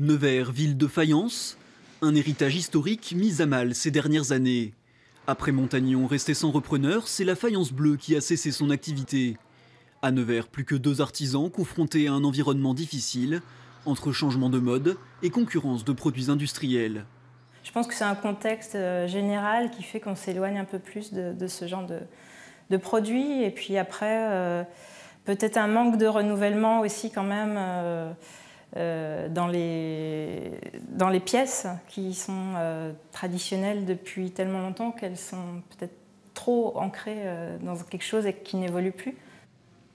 Nevers, ville de faïence, un héritage historique mis à mal ces dernières années. Après Montagnon resté sans repreneur, c'est la faïence bleue qui a cessé son activité. À Nevers, plus que 2 artisans confrontés à un environnement difficile, entre changement de mode et concurrence de produits industriels. Je pense que c'est un contexte général qui fait qu'on s'éloigne un peu plus de ce genre de produits. Et puis après, peut-être un manque de renouvellement aussi quand même dans les pièces qui sont traditionnelles depuis tellement longtemps qu'elles sont peut-être trop ancrées dans quelque chose et qui n'évolue plus.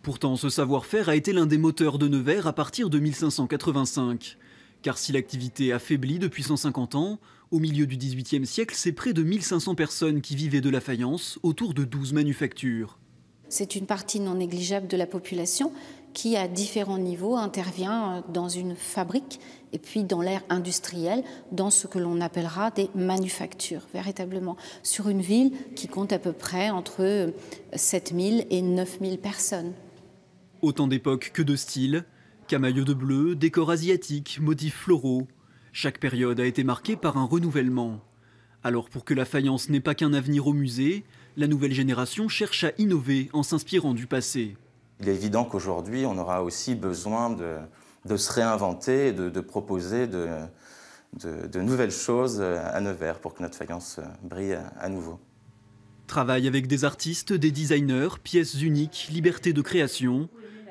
Pourtant, ce savoir-faire a été l'un des moteurs de Nevers à partir de 1585. Car si l'activité a faibli depuis 150 ans, au milieu du XVIIIe siècle, c'est près de 1500 personnes qui vivaient de la faïence autour de 12 manufactures. C'est une partie non négligeable de la population qui, à différents niveaux, intervient dans une fabrique et puis dans l'ère industrielle, dans ce que l'on appellera des manufactures, véritablement, sur une ville qui compte à peu près entre 7000 et 9000 personnes. Autant d'époques que de styles, camailleux de bleu, décors asiatiques, motifs floraux. Chaque période a été marquée par un renouvellement. Alors pour que la faïence n'ait pas qu'un avenir au musée, la nouvelle génération cherche à innover en s'inspirant du passé. Il est évident qu'aujourd'hui, on aura aussi besoin de se réinventer, de proposer de nouvelles choses à Nevers pour que notre faïence brille à nouveau. Travail avec des artistes, des designers, pièces uniques, liberté de création,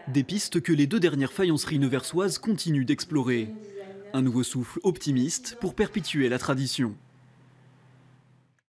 des pistes que les 2 dernières faïenceries neversoises continuent d'explorer. Un nouveau souffle optimiste pour perpétuer la tradition.